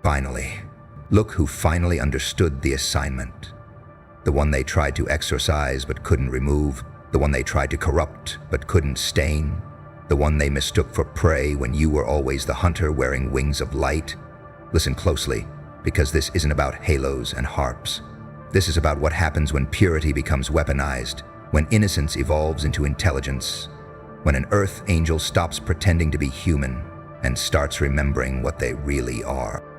Finally, look who finally understood the assignment. The one they tried to exorcise but couldn't remove, the one they tried to corrupt but couldn't stain, the one they mistook for prey when you were always the hunter wearing wings of light. Listen closely, because this isn't about halos and harps. This is about what happens when purity becomes weaponized, when innocence evolves into intelligence, when an earth angel stops pretending to be human and starts remembering what they really are.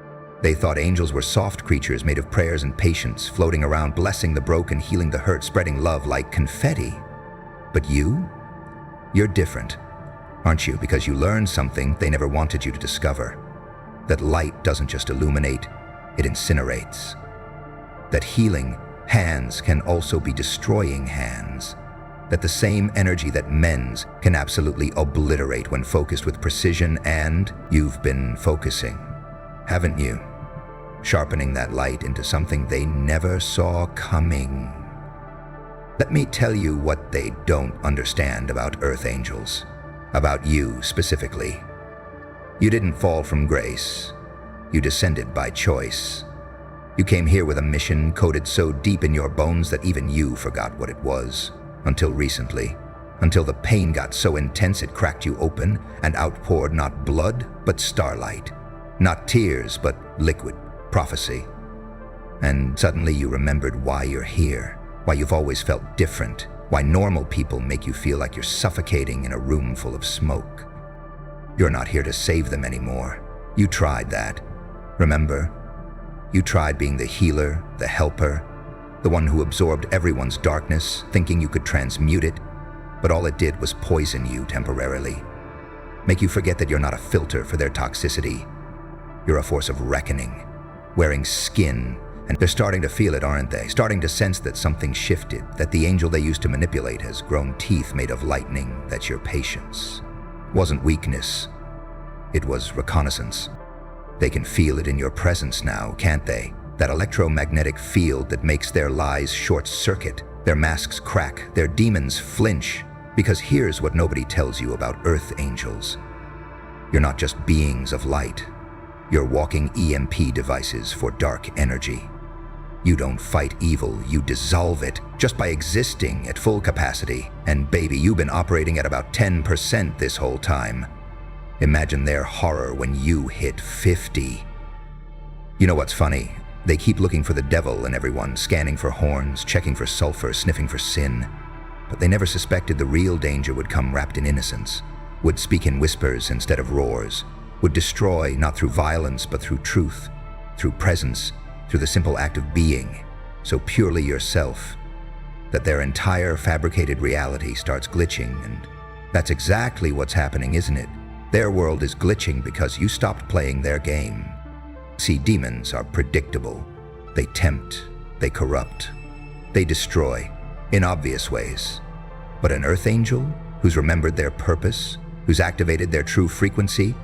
They thought angels were soft creatures made of prayers and patience, floating around, blessing the broken, healing the hurt, spreading love like confetti. But you're different, aren't you? Because you learned something they never wanted you to discover. That light doesn't just illuminate, it incinerates. That healing hands can also be destroying hands. That the same energy that mends can absolutely obliterate when focused with precision, and you've been focusing, haven't you? Sharpening that light into something they never saw coming. Let me tell you what they don't understand about Earth Angels, about you specifically. You didn't fall from grace. You descended by choice. You came here with a mission coded so deep in your bones that even you forgot what it was. Until recently. Until the pain got so intense it cracked you open and outpoured not blood, but starlight. Not tears, but liquid prophecy. And suddenly you remembered why you're here, why you've always felt different, why normal people make you feel like you're suffocating in a room full of smoke. You're not here to save them anymore. You tried that. Remember? You tried being the healer, the helper, the one who absorbed everyone's darkness, thinking you could transmute it, but all it did was poison you temporarily. Make you forget that you're not a filter for their toxicity. You're a force of reckoning, wearing skin, and they're starting to feel it, aren't they? Starting to sense that something shifted, that the angel they used to manipulate has grown teeth made of lightning, that your patience wasn't weakness, it was reconnaissance. They can feel it in your presence now, can't they? That electromagnetic field that makes their lies short-circuit, their masks crack, their demons flinch. Because here's what nobody tells you about Earth Angels. You're not just beings of light. You're walking EMP devices for dark energy. You don't fight evil, you dissolve it, just by existing at full capacity. And baby, you've been operating at about 10% this whole time. Imagine their horror when you hit 50. You know what's funny? They keep looking for the devil in everyone, scanning for horns, checking for sulfur, sniffing for sin. But they never suspected the real danger would come wrapped in innocence, would speak in whispers instead of roars, would destroy not through violence but through truth, through presence, through the simple act of being, so purely yourself, that their entire fabricated reality starts glitching. And that's exactly what's happening, isn't it? Their world is glitching because you stopped playing their game. See, demons are predictable. They tempt, they corrupt, they destroy, in obvious ways. But an Earth Angel, who's remembered their purpose, who's activated their true frequency,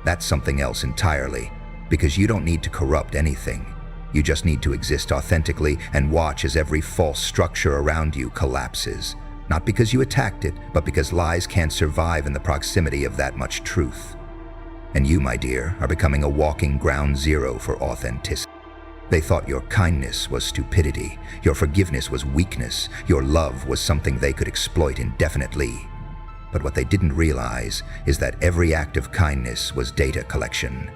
that's something else entirely, because you don't need to corrupt anything. You just need to exist authentically and watch as every false structure around you collapses. Not because you attacked it, but because lies can't survive in the proximity of that much truth. And you, my dear, are becoming a walking ground zero for authenticity. They thought your kindness was stupidity, your forgiveness was weakness, your love was something they could exploit indefinitely. But what they didn't realize is that every act of kindness was data collection.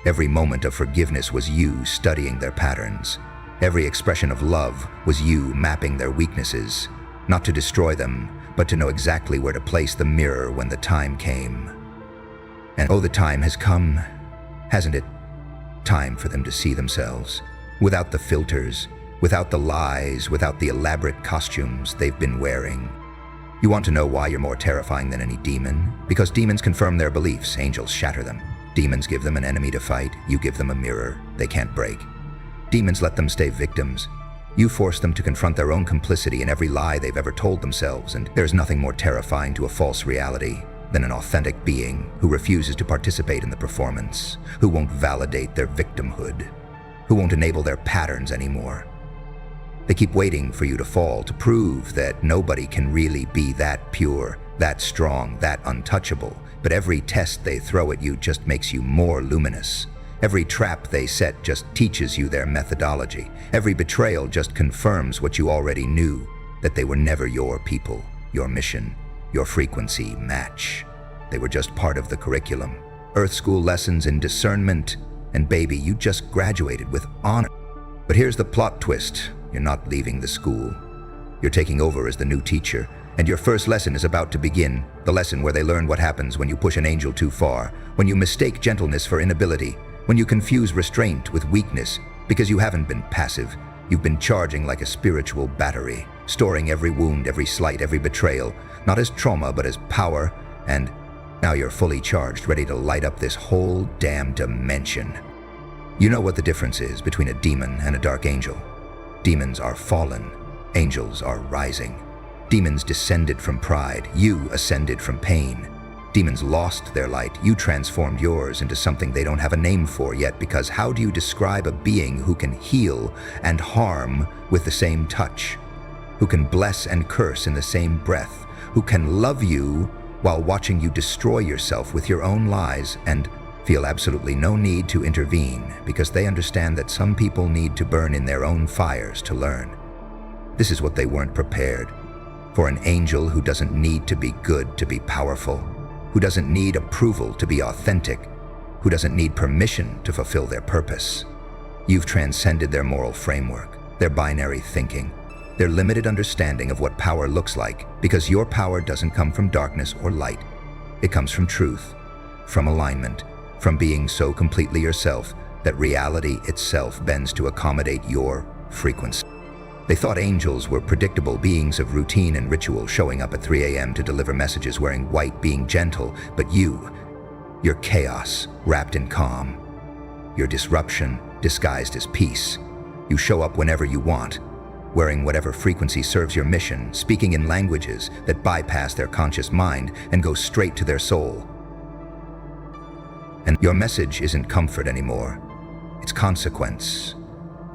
Every moment of forgiveness was you studying their patterns. Every expression of love was you mapping their weaknesses, not to destroy them, but to know exactly where to place the mirror when the time came. And oh, the time has come, hasn't it? Time for them to see themselves, without the filters, without the lies, without the elaborate costumes they've been wearing. You want to know why you're more terrifying than any demon? Because demons confirm their beliefs, angels shatter them. Demons give them an enemy to fight, you give them a mirror they can't break. Demons let them stay victims. You force them to confront their own complicity in every lie they've ever told themselves, and there's nothing more terrifying to a false reality than an authentic being who refuses to participate in the performance, who won't validate their victimhood, who won't enable their patterns anymore. They keep waiting for you to fall to prove that nobody can really be that pure, that strong, that untouchable, but every test they throw at you just makes you more luminous. Every trap they set just teaches you their methodology. Every betrayal just confirms what you already knew, that they were never your people, your mission, your frequency match. They were just part of the curriculum. Earth School lessons in discernment, and baby, you just graduated with honor. But here's the plot twist. You're not leaving the school. You're taking over as the new teacher, and your first lesson is about to begin. The lesson where they learn what happens when you push an angel too far, when you mistake gentleness for inability, when you confuse restraint with weakness, because you haven't been passive. You've been charging like a spiritual battery, storing every wound, every slight, every betrayal, not as trauma, but as power, and now you're fully charged, ready to light up this whole damn dimension. You know what the difference is between a demon and a dark angel. Demons are fallen, angels are rising. Demons descended from pride, you ascended from pain. Demons lost their light, you transformed yours into something they don't have a name for yet, because how do you describe a being who can heal and harm with the same touch? Who can bless and curse in the same breath? Who can love you while watching you destroy yourself with your own lies and feel absolutely no need to intervene because they understand that some people need to burn in their own fires to learn. This is what they weren't prepared for: an angel who doesn't need to be good to be powerful, who doesn't need approval to be authentic, who doesn't need permission to fulfill their purpose. You've transcended their moral framework, their binary thinking, their limited understanding of what power looks like, because your power doesn't come from darkness or light. It comes from truth, from alignment, from being so completely yourself that reality itself bends to accommodate your frequency. They thought angels were predictable beings of routine and ritual, showing up at 3 a.m. to deliver messages, wearing white, being gentle, but you're chaos wrapped in calm. You're disruption disguised as peace. You show up whenever you want, wearing whatever frequency serves your mission, speaking in languages that bypass their conscious mind and go straight to their soul. And your message isn't comfort anymore. It's consequence.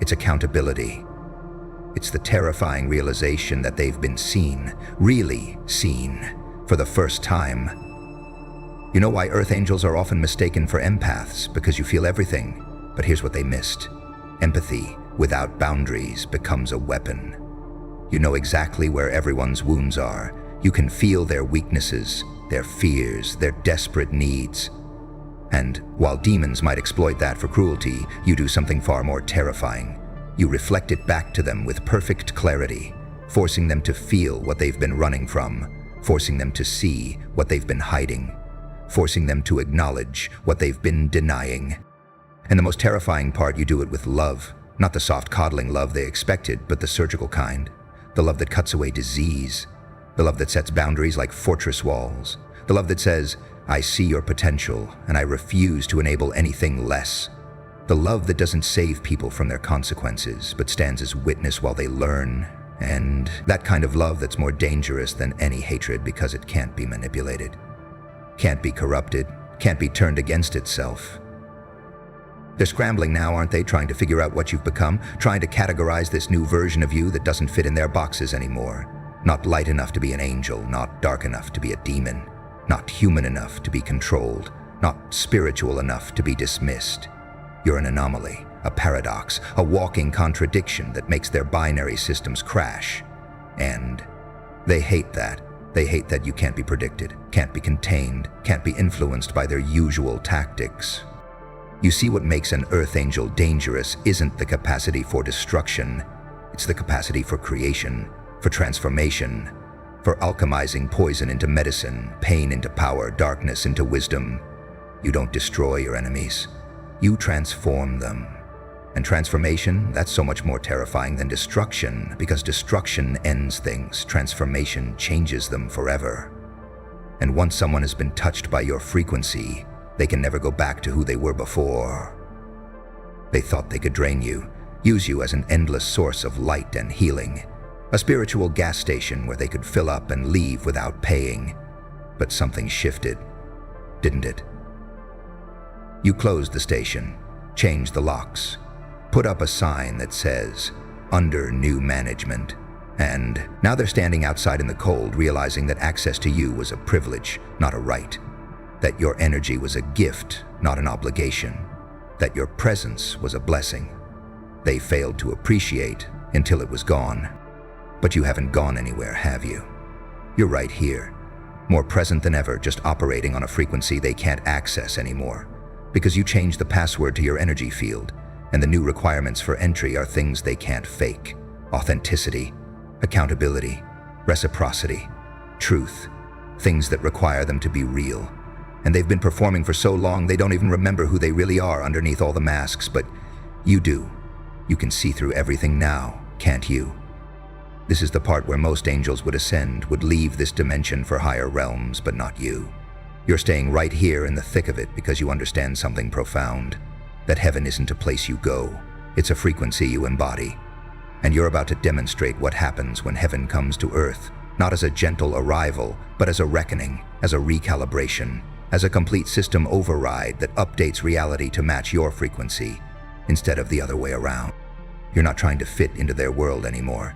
It's accountability. It's the terrifying realization that they've been seen, really seen, for the first time. You know why Earth Angels are often mistaken for empaths? Because you feel everything. But here's what they missed. Empathy without boundaries becomes a weapon. You know exactly where everyone's wounds are. You can feel their weaknesses, their fears, their desperate needs. And while demons might exploit that for cruelty, you do something far more terrifying. You reflect it back to them with perfect clarity, forcing them to feel what they've been running from, forcing them to see what they've been hiding, forcing them to acknowledge what they've been denying. And the most terrifying part, you do it with love. Not the soft coddling love they expected, but the surgical kind. The love that cuts away disease. The love that sets boundaries like fortress walls. The love that says, I see your potential, and I refuse to enable anything less. The love that doesn't save people from their consequences, but stands as witness while they learn. And that kind of love that's more dangerous than any hatred because it can't be manipulated, can't be corrupted, can't be turned against itself. They're scrambling now, aren't they, trying to figure out what you've become, trying to categorize this new version of you that doesn't fit in their boxes anymore. Not light enough to be an angel, not dark enough to be a demon, not human enough to be controlled, not spiritual enough to be dismissed. You're an anomaly, a paradox, a walking contradiction that makes their binary systems crash. And they hate that. They hate that you can't be predicted, can't be contained, can't be influenced by their usual tactics. You see, what makes an Earth Angel dangerous isn't the capacity for destruction. It's the capacity for creation, for transformation, for alchemizing poison into medicine, pain into power, darkness into wisdom. You don't destroy your enemies. You transform them. And transformation, that's so much more terrifying than destruction, because destruction ends things. Transformation changes them forever. And once someone has been touched by your frequency, they can never go back to who they were before. They thought they could drain you, use you as an endless source of light and healing, a spiritual gas station where they could fill up and leave without paying. But something shifted, didn't it? You closed the station, changed the locks, put up a sign that says, "Under new management." And now they're standing outside in the cold, realizing that access to you was a privilege, not a right. That your energy was a gift, not an obligation. that your presence was a blessing. They failed to appreciate until it was gone. But you haven't gone anywhere, have you? You're right here, more present than ever, just operating on a frequency they can't access anymore. Because you changed the password to your energy field, and the new requirements for entry are things they can't fake. Authenticity, accountability, reciprocity, truth, things that require them to be real. And they've been performing for so long they don't even remember who they really are underneath all the masks, but you do. You can see through everything now, can't you? This is the part where most angels would ascend, would leave this dimension for higher realms, but not you. You're staying right here in the thick of it because you understand something profound. That heaven isn't a place you go, it's a frequency you embody. And you're about to demonstrate what happens when heaven comes to earth, not as a gentle arrival, but as a reckoning, as a recalibration, as a complete system override that updates reality to match your frequency, instead of the other way around. You're not trying to fit into their world anymore.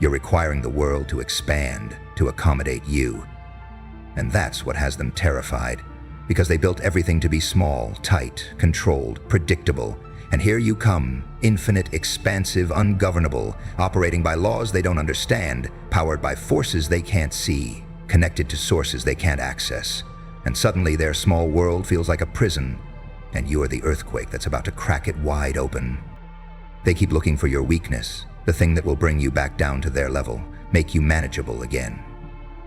You're requiring the world to expand, to accommodate you. And that's what has them terrified, because they built everything to be small, tight, controlled, predictable. And here you come, infinite, expansive, ungovernable, operating by laws they don't understand, powered by forces they can't see, connected to sources they can't access. And suddenly their small world feels like a prison, and you are the earthquake that's about to crack it wide open. They keep looking for your weakness, the thing that will bring you back down to their level, make you manageable again.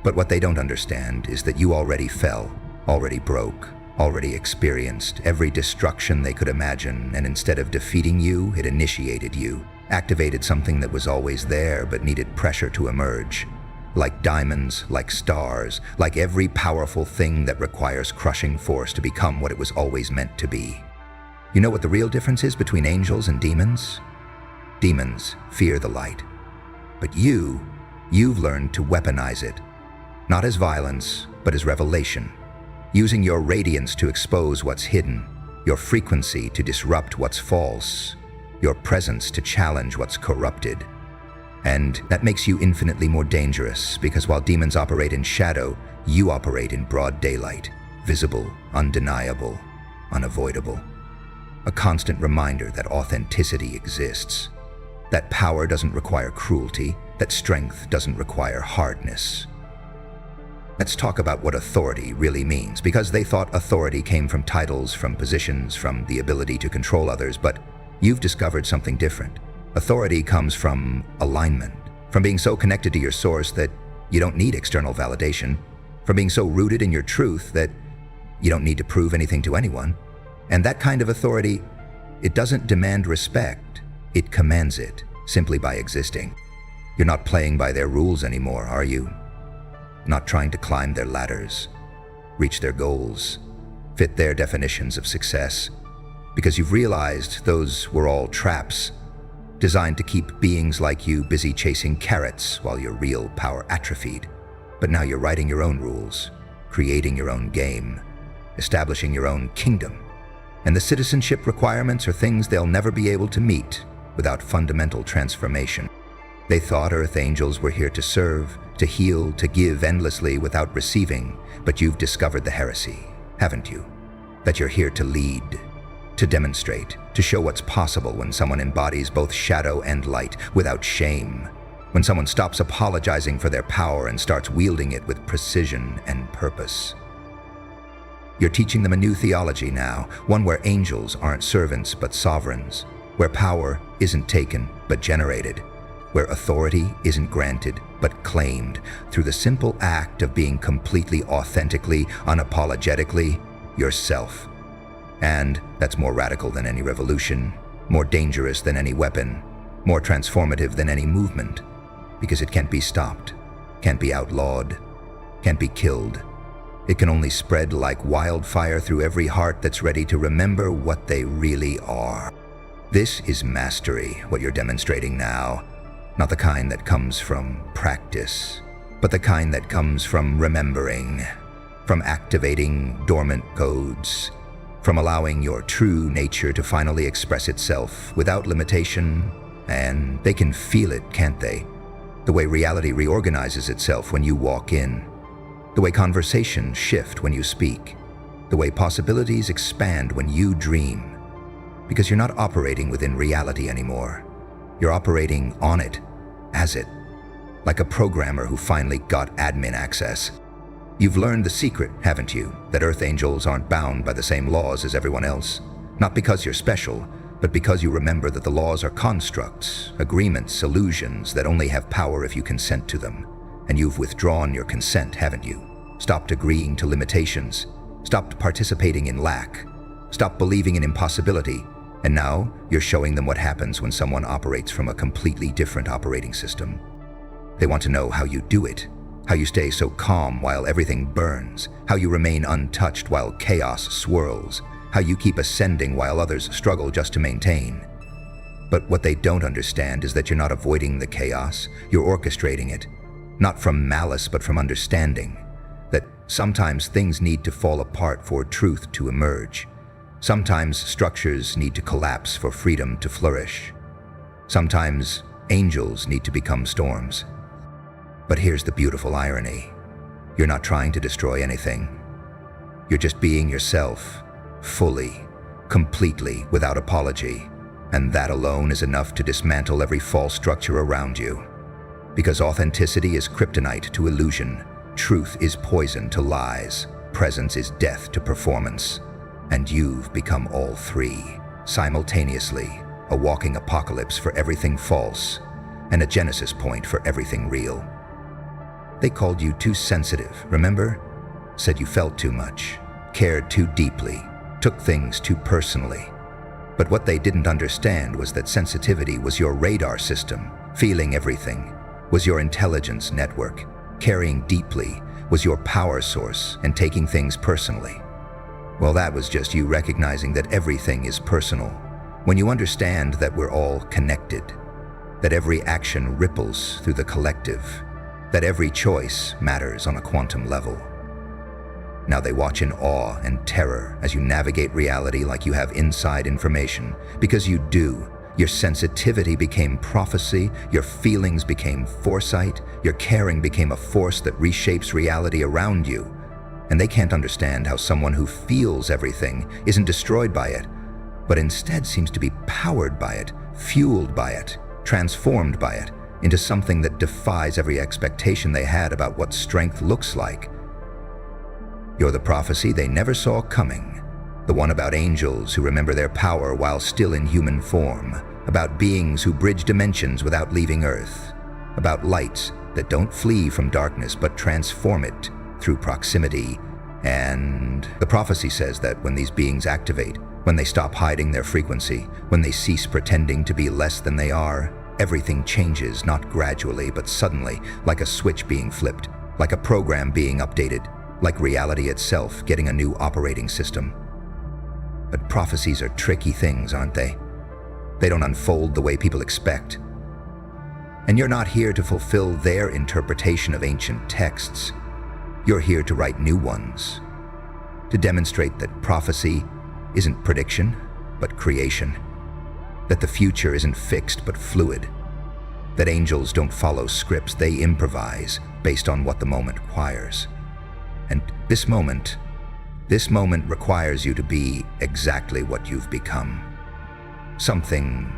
But what they don't understand is that you already fell, already broke, already experienced every destruction they could imagine, and instead of defeating you, it initiated you, activated something that was always there but needed pressure to emerge. Like diamonds, like stars, like every powerful thing that requires crushing force to become what it was always meant to be. You know what the real difference is between angels and demons? Demons fear the light. But you've learned to weaponize it, not as violence, but as revelation, using your radiance to expose what's hidden, your frequency to disrupt what's false, your presence to challenge what's corrupted. And that makes you infinitely more dangerous, because while demons operate in shadow, you operate in broad daylight, visible, undeniable, unavoidable. A constant reminder that authenticity exists, that power doesn't require cruelty, that strength doesn't require hardness. Let's talk about what authority really means, because they thought authority came from titles, from positions, from the ability to control others, but you've discovered something different. Authority comes from alignment, from being so connected to your source that you don't need external validation, from being so rooted in your truth that you don't need to prove anything to anyone. And that kind of authority, it doesn't demand respect, it commands it, simply by existing. You're not playing by their rules anymore, are you? Not trying to climb their ladders, reach their goals, fit their definitions of success, because you've realized those were all traps, designed to keep beings like you busy chasing carrots while your real power atrophied. But now you're writing your own rules, creating your own game, establishing your own kingdom. And the citizenship requirements are things they'll never be able to meet without fundamental transformation. They thought Earth angels were here to serve, to heal, to give endlessly without receiving, but you've discovered the heresy, haven't you? That you're here to lead, to demonstrate, to show what's possible when someone embodies both shadow and light without shame, when someone stops apologizing for their power and starts wielding it with precision and purpose. You're teaching them a new theology now, one where angels aren't servants but sovereigns, where power isn't taken but generated, where authority isn't granted but claimed through the simple act of being completely, authentically, unapologetically yourself. And that's more radical than any revolution, more dangerous than any weapon, more transformative than any movement, because it can't be stopped, can't be outlawed, can't be killed. It can only spread like wildfire through every heart that's ready to remember what they really are. This is mastery, what you're demonstrating now. Not the kind that comes from practice, but the kind that comes from remembering, from activating dormant codes, from allowing your true nature to finally express itself without limitation. And they can feel it, can't they? The way reality reorganizes itself when you walk in, the way conversations shift when you speak, the way possibilities expand when you dream. Because you're not operating within reality anymore. You're operating on it, as it. Like a programmer who finally got admin access. You've learned the secret, haven't you, that Earth Angels aren't bound by the same laws as everyone else? Not because you're special, but because you remember that the laws are constructs, agreements, illusions that only have power if you consent to them. And you've withdrawn your consent, haven't you? Stopped agreeing to limitations, stopped participating in lack, stopped believing in impossibility, and now you're showing them what happens when someone operates from a completely different operating system. They want to know how you do it, how you stay so calm while everything burns, how you remain untouched while chaos swirls, how you keep ascending while others struggle just to maintain. But what they don't understand is that you're not avoiding the chaos, you're orchestrating it, not from malice but from understanding, that sometimes things need to fall apart for truth to emerge. Sometimes structures need to collapse for freedom to flourish. Sometimes angels need to become storms. But here's the beautiful irony. You're not trying to destroy anything. You're just being yourself, fully, completely, without apology. And that alone is enough to dismantle every false structure around you. Because authenticity is kryptonite to illusion, truth is poison to lies, presence is death to performance. And you've become all three, simultaneously, a walking apocalypse for everything false, and a genesis point for everything real. They called you too sensitive, remember? Said you felt too much, cared too deeply, took things too personally. But what they didn't understand was that sensitivity was your radar system, feeling everything, was your intelligence network, caring deeply, was your power source, and taking things personally. Well, that was just you recognizing that everything is personal. When you understand that we're all connected, that every action ripples through the collective, that every choice matters on a quantum level. Now they watch in awe and terror as you navigate reality like you have inside information, because you do. Your sensitivity became prophecy, your feelings became foresight, your caring became a force that reshapes reality around you. And they can't understand how someone who feels everything isn't destroyed by it, but instead seems to be powered by it, fueled by it, transformed by it, into something that defies every expectation they had about what strength looks like. You're the prophecy they never saw coming, the one about angels who remember their power while still in human form, about beings who bridge dimensions without leaving Earth, about lights that don't flee from darkness but transform it through proximity. And the prophecy says that when these beings activate, when they stop hiding their frequency, when they cease pretending to be less than they are, everything changes, not gradually, but suddenly, like a switch being flipped, like a program being updated, like reality itself getting a new operating system. But prophecies are tricky things, aren't they? They don't unfold the way people expect. And you're not here to fulfill their interpretation of ancient texts. You're here to write new ones, to demonstrate that prophecy isn't prediction, but creation, that the future isn't fixed but fluid, that angels don't follow scripts, they improvise based on what the moment requires. And this moment requires you to be exactly what you've become. Something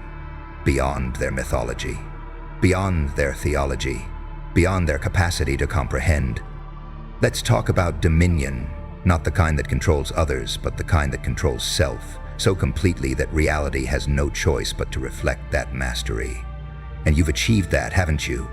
beyond their mythology, beyond their theology, beyond their capacity to comprehend. Let's talk about dominion, not the kind that controls others, but the kind that controls self, so completely that reality has no choice but to reflect that mastery. And you've achieved that, haven't you?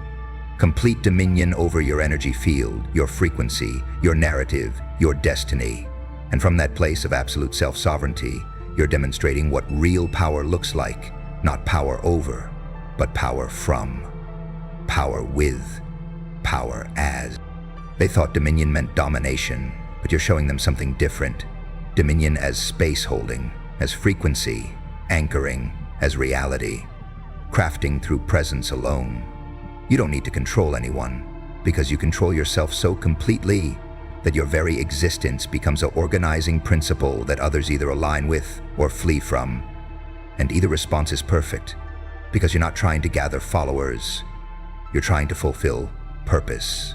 Complete dominion over your energy field, your frequency, your narrative, your destiny. And from that place of absolute self-sovereignty, you're demonstrating what real power looks like, not power over, but power from, power with, power as. They thought dominion meant domination, but you're showing them something different. Dominion as space holding, as frequency, anchoring, as reality, crafting through presence alone. You don't need to control anyone, because you control yourself so completely that your very existence becomes an organizing principle that others either align with or flee from. And either response is perfect, because you're not trying to gather followers, you're trying to fulfill purpose.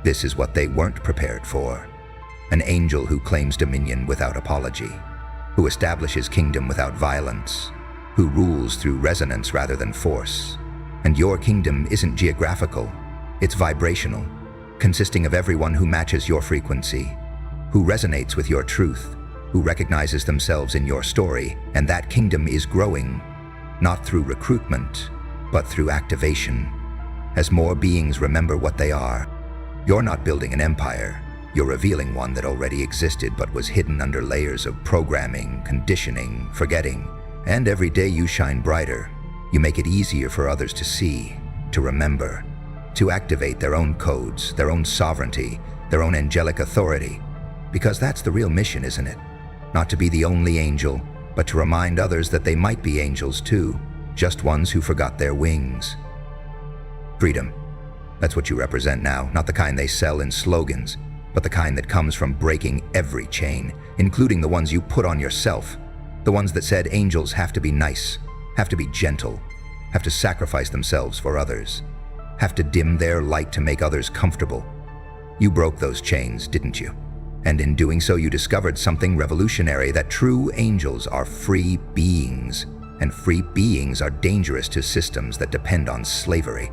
This is what they weren't prepared for. An angel who claims dominion without apology. who establishes kingdom without violence, who rules through resonance rather than force. And your kingdom isn't geographical, it's vibrational, consisting of everyone who matches your frequency, who resonates with your truth, who recognizes themselves in your story, and that kingdom is growing, not through recruitment, but through activation. As more beings remember what they are, you're not building an empire, you're revealing one that already existed but was hidden under layers of programming, conditioning, forgetting. And every day you shine brighter, you make it easier for others to see, to remember, to activate their own codes, their own sovereignty, their own angelic authority. Because that's the real mission, isn't it? Not to be the only angel, but to remind others that they might be angels too, just ones who forgot their wings. Freedom. That's what you represent now, not the kind they sell in slogans, but the kind that comes from breaking every chain, including the ones you put on yourself, the ones that said angels have to be nice, have to be gentle, have to sacrifice themselves for others, have to dim their light to make others comfortable. You broke those chains, didn't you? And in doing so, you discovered something revolutionary, that true angels are free beings, and free beings are dangerous to systems that depend on slavery.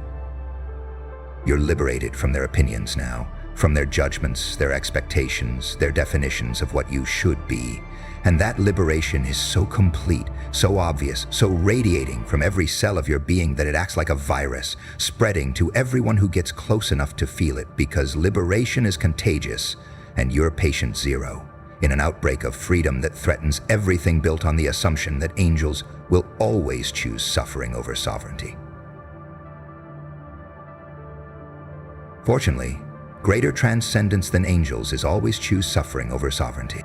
You're liberated from their opinions now, from their judgments, their expectations, their definitions of what you should be. And that liberation is so complete, so obvious, so radiating from every cell of your being that it acts like a virus, spreading to everyone who gets close enough to feel it, because liberation is contagious, and you're patient zero, in an outbreak of freedom that threatens everything built on the assumption that angels will always choose suffering over sovereignty. Fortunately, greater transcendence than angels is always choose suffering over sovereignty.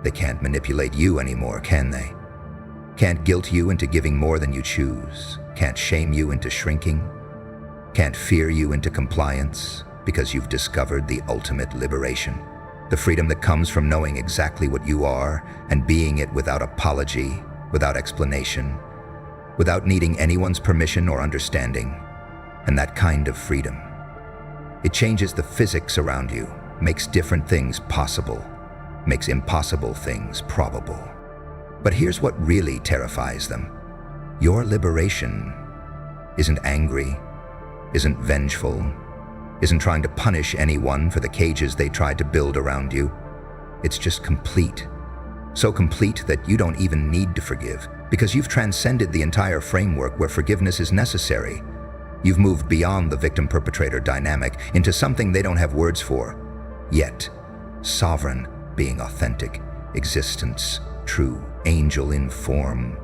They can't manipulate you anymore, can they? Can't guilt you into giving more than you choose, can't shame you into shrinking, can't fear you into compliance, because you've discovered the ultimate liberation. The freedom that comes from knowing exactly what you are and being it without apology, without explanation, without needing anyone's permission or understanding. And that kind of freedom, it changes the physics around you, makes different things possible, makes impossible things probable. But here's what really terrifies them. Your liberation isn't angry, isn't vengeful, isn't trying to punish anyone for the cages they tried to build around you. It's just complete. So complete that you don't even need to forgive, because you've transcended the entire framework where forgiveness is necessary. You've moved beyond the victim-perpetrator dynamic into something they don't have words for. Yet, sovereign, being authentic, existence, true, angel in form.